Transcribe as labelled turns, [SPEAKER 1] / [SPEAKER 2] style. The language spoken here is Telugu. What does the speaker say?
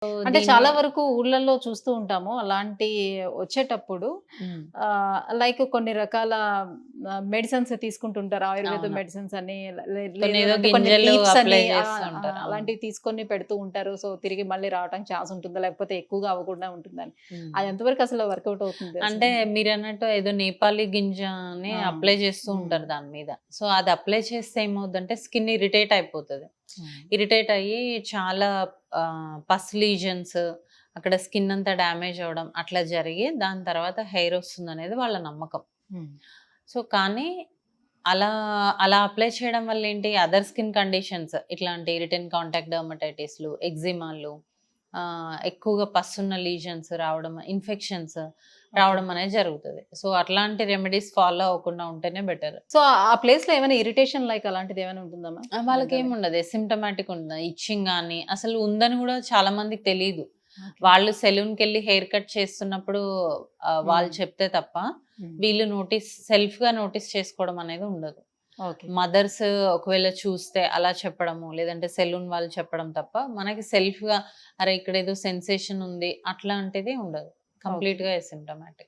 [SPEAKER 1] సో,
[SPEAKER 2] అంటే
[SPEAKER 1] దీన్ని
[SPEAKER 2] చాలా వరకు ఊర్లలో చూస్తూ ఉంటాము. అలాంటి వచ్చేటప్పుడు
[SPEAKER 1] హ్మ్.
[SPEAKER 2] లైక్ కొన్ని రకాల మెడిసిన్స్ తీసుకుంటుంటారు. ఆయుర్వేద
[SPEAKER 1] అవును.
[SPEAKER 2] మెడిసిన్స్ అని
[SPEAKER 1] కొన్ని
[SPEAKER 2] లేదు
[SPEAKER 1] ఏదో
[SPEAKER 2] అంటే కొన్ని
[SPEAKER 1] గింజలు
[SPEAKER 2] లీవ్స్
[SPEAKER 1] అప్లై
[SPEAKER 2] అని
[SPEAKER 1] చేస్తూ ఉంటారు. అవును.
[SPEAKER 2] అలాంటివి తీసుకొని పెడుతూ ఉంటారు. సో, తిరిగి మళ్ళీ రావటానికి ఛాన్స్ ఉంటుందా? లేకపోతే ఎక్కువగా అవ్వకుండా ఉంటుందని.
[SPEAKER 1] హ్మ్.
[SPEAKER 2] అది ఎంతవరకు అసలు వర్కౌట్ అవుతుంది
[SPEAKER 1] అంటే
[SPEAKER 2] అసలు?
[SPEAKER 1] మీరన్నట్టు ఏదో నేపాలీ గింజ అని
[SPEAKER 2] ఆ!
[SPEAKER 1] అప్లై చేస్తూ
[SPEAKER 2] హ్మ్.
[SPEAKER 1] ఉంటారు దాని మీద. సో, అది అప్లై చేస్తే ఏమవుద్దంటే స్కిన్ ఇరిటేట్ అయిపోతది.
[SPEAKER 2] హ్మ్.
[SPEAKER 1] ఇరిటేట్ అయ్యి చాలా పస్ లీజన్స్ అక్కడ స్కిన్ అంతా డ్యామేజ్ అవ్వడం అట్లా జరిగి దాని తర్వాత హెయిర్ వస్తుందనేది వాళ్ళ నమ్మకం.
[SPEAKER 2] హ్మ్.
[SPEAKER 1] సో, కానీ అలా అలా అప్లై చేయడం వల్ల ఏంటి అదర్ స్కిన్ కండిషన్స్ ఇట్లాంటి ఇరిటెంట్ కాంటాక్ట్ డెర్మటైటిస్‌లు, ఎగ్జిమాలు ఎక్కువగా పస్సున్న లీజన్స్ రావడం, ఇన్ఫెక్షన్స్
[SPEAKER 2] ఓకే.
[SPEAKER 1] రావడం అనేది జరుగుతది. సో, అట్లాంటి రెమెడీస్ ఫాలో అవ్వకుండా ఉంటేనే బెటర్.
[SPEAKER 2] సో, ఆ ప్లేస్‌లో ఏమైనా ఇరిటేషన్ లైక్ అలాంటిది ఏమైనా ఉంటుందమ్మా? జనరల్‌గా.
[SPEAKER 1] వాళ్ళకేముండదు. అసిమ్ప్టమాటిక్ ఉండదు. ఇచ్చింగ్ గాని అసలు ఉందని గూడా చాలా మందికి తెలీదు.
[SPEAKER 2] ఓకే.
[SPEAKER 1] వాళ్ళు సెలూన్‌కెళ్ళి హెయిర్ కట్ చేస్తున్నప్పుడు
[SPEAKER 2] హ్మ్.
[SPEAKER 1] వాళ్ళు చెప్తే తప్ప
[SPEAKER 2] హ్మ్.
[SPEAKER 1] వీళ్ళు సెల్ఫ్‌గా నోటీస్ చేసుకోవడం అనేది ఉండదు.
[SPEAKER 2] ఓకే.
[SPEAKER 1] మదర్స్ ఒకవేళ చూస్తే అలా చెప్పడము, లేదంటే సెలూన్ వాళ్ళు చెప్పడం తప్ప, మనకి సెల్ఫ్‌గా అరే! ఇక్కడేదో సెన్సేషన్ ఉంది అట్లాంటిది ఉండదు.
[SPEAKER 2] ఓకే.
[SPEAKER 1] కంప్లీట్‌గా అసిమ్ప్టమాటిక్.